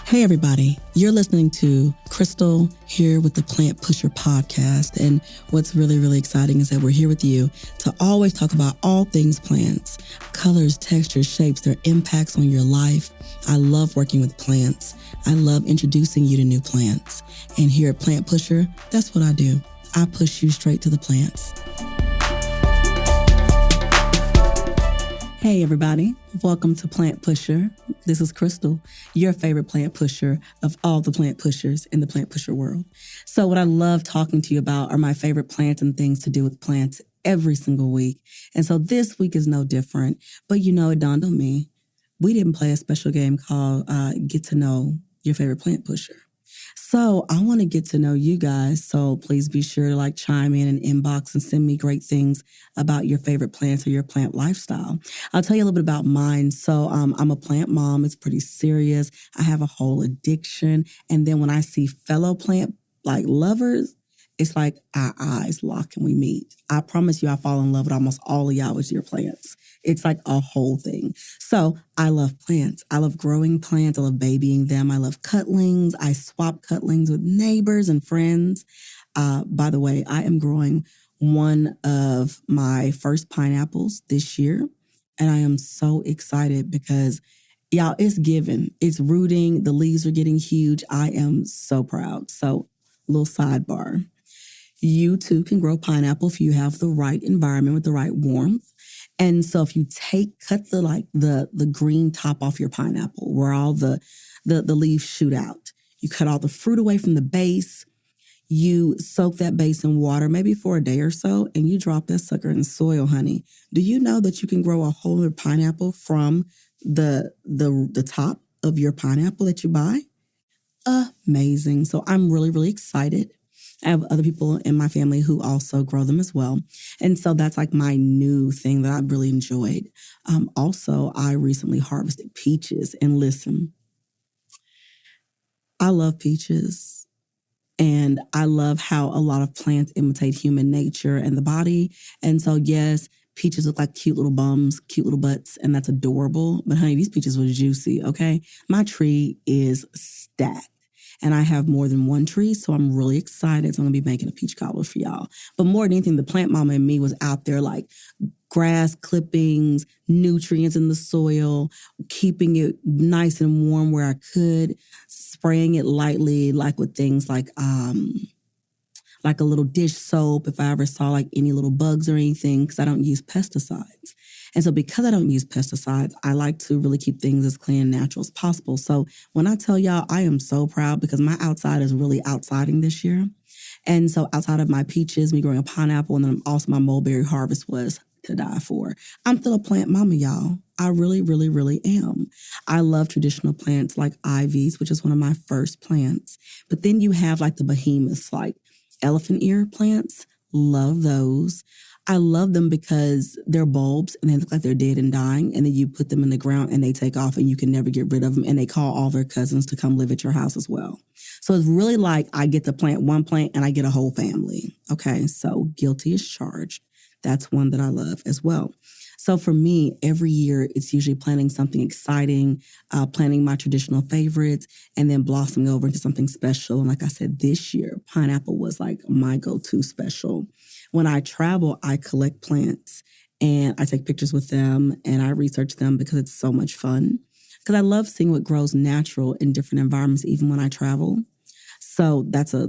Hey, everybody. You're listening to Crystal here with the Plant Pusher podcast. And what's really, really exciting is that we're here with you to always talk about all things plants, colors, textures, shapes, their impacts on your life. I love working with plants. I love introducing you to new plants. And here at Plant Pusher, that's what I do. I push you straight to the plants. Hey, everybody. Welcome to Plant Pusher. This is Crystal, your favorite plant pusher of all the plant pushers in the plant pusher world. So what I love talking to you about are my favorite plants and things to do with plants every single week. And so this week is no different. But it dawned on me, we didn't play a special game called Get to Know Your Favorite Plant Pusher. So I want to get to know you guys. So please be sure to chime in and inbox and send me great things about your favorite plants or your plant lifestyle. I'll tell you a little bit about mine. So I'm a plant mom. It's pretty serious. I have a whole addiction. And then when I see fellow plant lovers, it's like our eyes lock and we meet. I promise you I fall in love with almost all of y'all with your plants. It's like a whole thing. So I love plants. I love growing plants. I love babying them. I love cutlings. I swap cutlings with neighbors and friends. By the way, I am growing one of my first pineapples this year. And I am so excited because, y'all, it's given. It's rooting. The leaves are getting huge. I am so proud. So, little sidebar. You too can grow pineapple if you have the right environment with the right warmth. And so if you cut the green top off your pineapple where all the leaves shoot out, you cut all the fruit away from the base, you soak that base in water maybe for a day or so, and you drop that sucker in soil, honey. Do you know that you can grow a whole other pineapple from the top of your pineapple that you buy? Amazing. So I'm really, really excited. I have other people in my family who also grow them as well. And so that's my new thing that I've really enjoyed. Also, I recently harvested peaches. And listen, I love peaches. And I love how a lot of plants imitate human nature and the body. And so, yes, peaches look like cute little bums, cute little butts, and that's adorable. But honey, these peaches were juicy, okay? My tree is stacked. And I have more than one tree, so I'm really excited. So I'm going to be making a peach cobbler for y'all. But more than anything, the plant mama and me was out there grass clippings, nutrients in the soil, keeping it nice and warm where I could, spraying it lightly, with things like a little dish soap if I ever saw any little bugs or anything, because I don't use pesticides. And so because I don't use pesticides, I like to really keep things as clean and natural as possible. So when I tell y'all, I am so proud because my outside is really outsiding this year. And so outside of my peaches, me growing a pineapple, and then also my mulberry harvest was to die for. I'm still a plant mama, y'all. I really, really, really am. I love traditional plants like ivies, which is one of my first plants. But then you have the behemoths, elephant ear plants. Love those. I love them because they're bulbs and they look like they're dead and dying. And then you put them in the ground and they take off and you can never get rid of them. And they call all their cousins to come live at your house as well. So it's really I get to plant one plant and I get a whole family. Okay, so guilty as charged. That's one that I love as well. So for me, every year, it's usually planting something exciting, planting my traditional favorites, and then blossoming over into something special. And like I said, this year, pineapple was my go-to special. When I travel, I collect plants and I take pictures with them and I research them because it's so much fun. Because I love seeing what grows natural in different environments, even when I travel. So that's a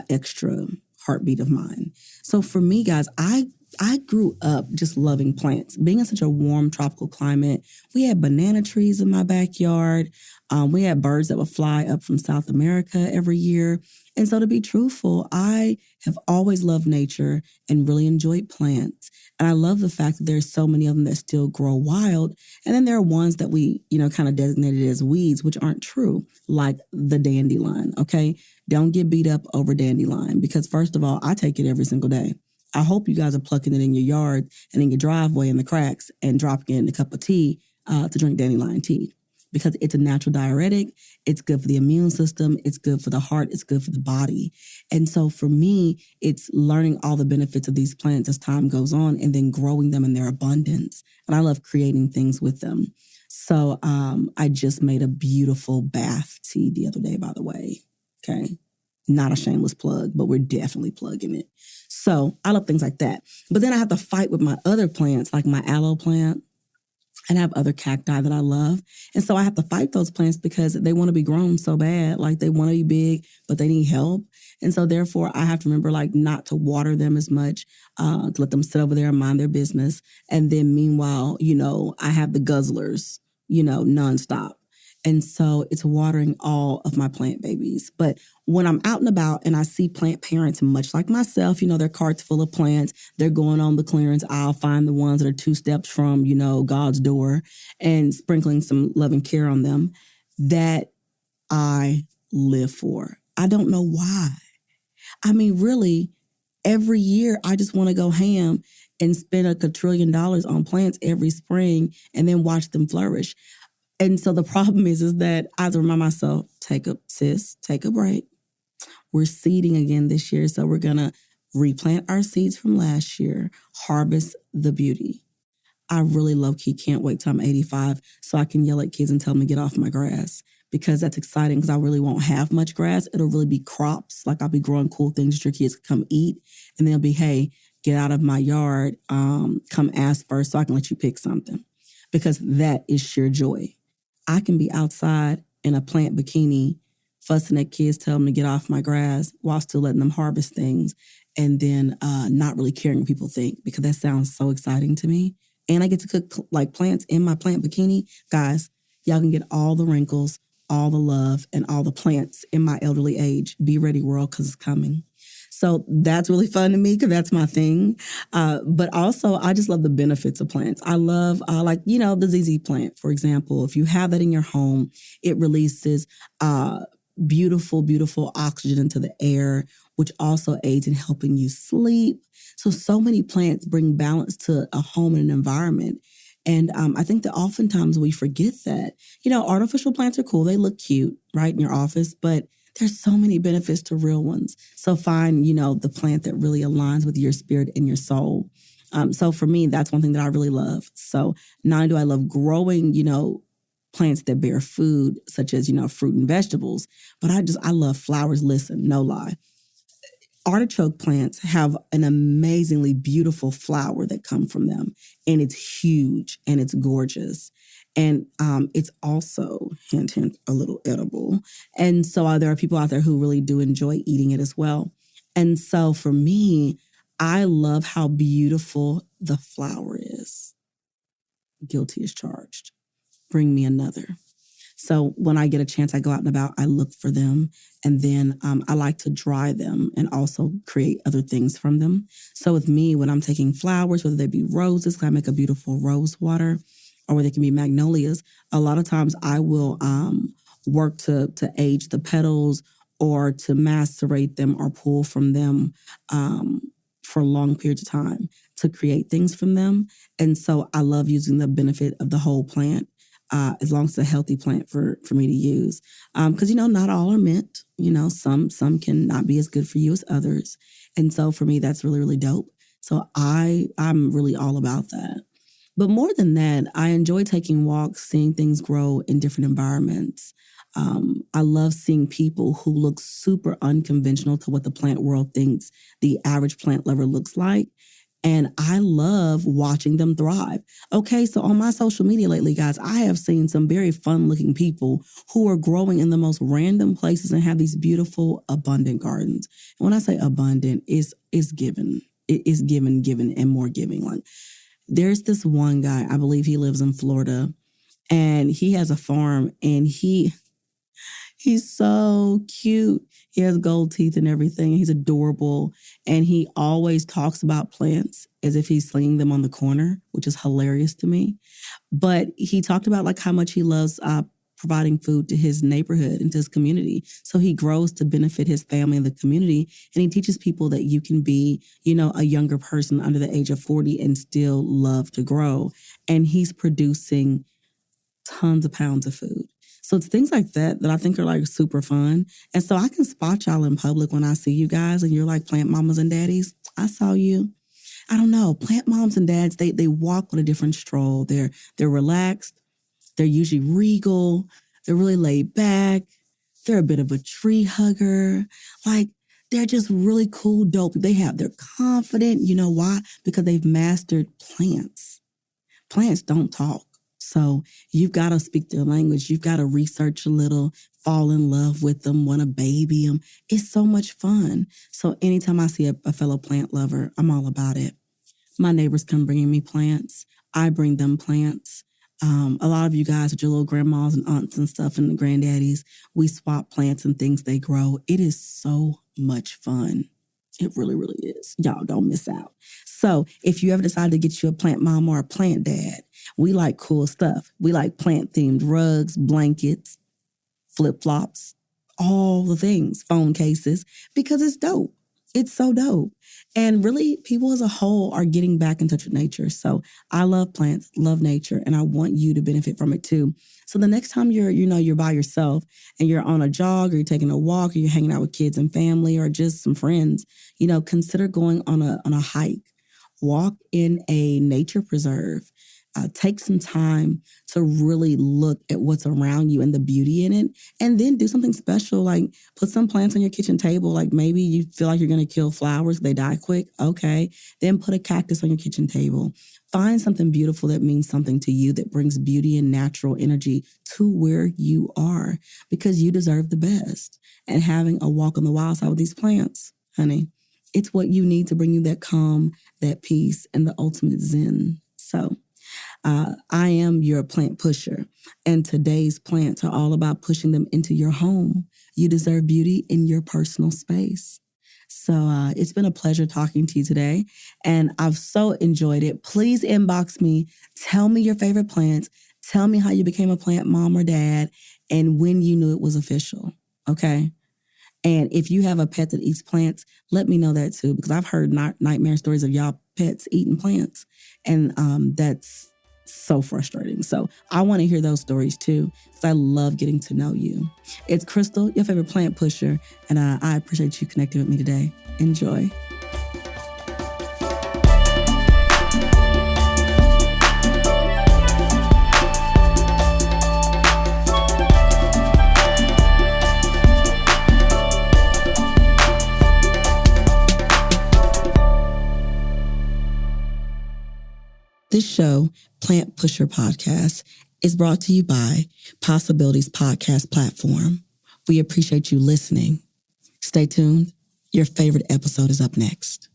extra heartbeat of mine. So for me, guys, I grew up just loving plants. Being in such a warm tropical climate, we had banana trees in my backyard. We had birds that would fly up from South America every year. And so to be truthful, I have always loved nature and really enjoyed plants. And I love the fact that there's so many of them that still grow wild. And then there are ones that we, kind of designated as weeds, which aren't true, like the dandelion, okay? Don't get beat up over dandelion because first of all, I take it every single day. I hope you guys are plucking it in your yard and in your driveway in the cracks and dropping it in a cup of tea to drink dandelion tea. Because it's a natural diuretic, it's good for the immune system, it's good for the heart, it's good for the body. And so for me, it's learning all the benefits of these plants as time goes on and then growing them in their abundance. And I love creating things with them. So I just made a beautiful bath tea the other day, by the way. Okay. Not a shameless plug, but we're definitely plugging it. So I love things like that. But then I have to fight with my other plants, like my aloe plant. And I have other cacti that I love. And so I have to fight those plants because they want to be grown so bad. Like they want to be big, but they need help. And so therefore I have to remember like not to water them as much, to let them sit over there and mind their business. And then meanwhile, I have the guzzlers, nonstop. And so it's watering all of my plant babies. But when I'm out and about and I see plant parents, much like myself, their carts full of plants, they're going on the clearance aisle, find the ones that are 2 steps from, God's door and sprinkling some love and care on them, that I live for. I don't know why. I mean, really, every year I just want to go ham and spend $1 quadrillion on plants every spring and then watch them flourish. And so the problem is that I have to remind myself, take a break. We're seeding again this year. So we're going to replant our seeds from last year, harvest the beauty. I really low-key can't wait till I'm 85 so I can yell at kids and tell them to get off my grass, because that's exciting because I really won't have much grass. It'll really be crops. Like I'll be growing cool things that your kids can come eat. And they'll be, hey, get out of my yard. Come ask first so I can let you pick something, because that is sheer joy. I can be outside in a plant bikini, fussing at kids, telling them to get off my grass while still letting them harvest things, and then not really caring what people think, because that sounds so exciting to me. And I get to cook like plants in my plant bikini. Guys, y'all can get all the wrinkles, all the love, and all the plants in my elderly age. Be ready, world, because it's coming. So that's really fun to me because that's my thing. But also, I just love the benefits of plants. I love, the ZZ plant, for example. If you have that in your home, it releases beautiful, beautiful oxygen into the air, which also aids in helping you sleep. So many plants bring balance to a home and an environment. And I think that oftentimes we forget that. Artificial plants are cool. They look cute, right, in your office, but there's so many benefits to real ones. So find, the plant that really aligns with your spirit and your soul. So for me, that's one thing that I really love. So not only do I love growing, plants that bear food, such as, fruit and vegetables, but I love flowers. Listen, no lie. Artichoke plants have an amazingly beautiful flower that come from them. And it's huge and it's gorgeous. And it's also, hint, hint, a little edible. And so there are people out there who really do enjoy eating it as well. And so for me, I love how beautiful the flower is. Guilty as charged. Bring me another. So when I get a chance, I go out and about, I look for them. And then I like to dry them and also create other things from them. So with me, when I'm taking flowers, whether they be roses, I make a beautiful rose water, or they can be magnolias, a lot of times I will work to age the petals or to macerate them or pull from them for long periods of time to create things from them. And so I love using the benefit of the whole plant, as long as it's a healthy plant for me to use. Because, not all are mint. Some can not be as good for you as others. And so for me, that's really, really dope. So I'm really all about that. But more than that, I enjoy taking walks, seeing things grow in different environments. I love seeing people who look super unconventional to what the plant world thinks the average plant lover looks like. And I love watching them thrive. Okay, so on my social media lately, guys, I have seen some very fun-looking people who are growing in the most random places and have these beautiful, abundant gardens. And when I say abundant, it's given. It is given, and more giving. Like, there's this one guy, I believe he lives in Florida, and he has a farm, and he's so cute. He has gold teeth and everything. He's adorable. And he always talks about plants as if he's slinging them on the corner, which is hilarious to me. But he talked about like how much he loves providing food to his neighborhood and to his community. So he grows to benefit his family and the community. And he teaches people that you can be, a younger person under the age of 40 and still love to grow. And he's producing tons of pounds of food. So it's things like that I think are like super fun. And so I can spot y'all in public when I see you guys and you're like plant mamas and daddies. I saw you. I don't know. Plant moms and dads, they walk with a different stroll. They're relaxed. They're usually regal. They're really laid back. They're a bit of a tree hugger. Like, they're just really cool, dope. They're confident. You know why? Because they've mastered plants. Plants don't talk. So you've got to speak their language. You've got to research a little, fall in love with them, want to baby them. It's so much fun. So anytime I see a fellow plant lover, I'm all about it. My neighbors come bringing me plants. I bring them plants. A lot of you guys with your little grandmas and aunts and stuff and the granddaddies, we swap plants and things they grow. It is so much fun. It really, really is. Y'all don't miss out. So if you ever decide to get you a plant mom or a plant dad, we like cool stuff. We like plant-themed rugs, blankets, flip-flops, all the things, phone cases, because it's dope. It's so dope. And really, people as a whole are getting back in touch with nature. So I love plants, love nature, and I want you to benefit from it too. So the next time you're by yourself and you're on a jog or you're taking a walk or you're hanging out with kids and family or just some friends, consider going on a hike. Walk in a nature preserve. Take some time to really look at what's around you and the beauty in it, and then do something special, like put some plants on your kitchen table. Like maybe you feel like you're going to kill flowers, they die quick. Okay, then put a cactus on your kitchen table. Find something beautiful that means something to you, that brings beauty and natural energy to where you are, because you deserve the best. And having a walk on the wild side with these plants, honey, it's what you need to bring you that calm, that peace, and the ultimate zen. So I am your plant pusher, and today's plants are all about pushing them into your home. You deserve beauty in your personal space. So it's been a pleasure talking to you today, and I've so enjoyed it. Please inbox me. Tell me your favorite plants. Tell me how you became a plant mom or dad and when you knew it was official, okay? And if you have a pet that eats plants, let me know that too, because I've heard nightmare stories of y'all pets eating plants, and that's so frustrating. So I want to hear those stories too, because I love getting to know you. It's Crystal, your favorite plant pusher, and I appreciate you connecting with me today. Enjoy. This show, Plant Pusher Podcast, is brought to you by Possibilities Podcast Platform. We appreciate you listening. Stay tuned. Your favorite episode is up next.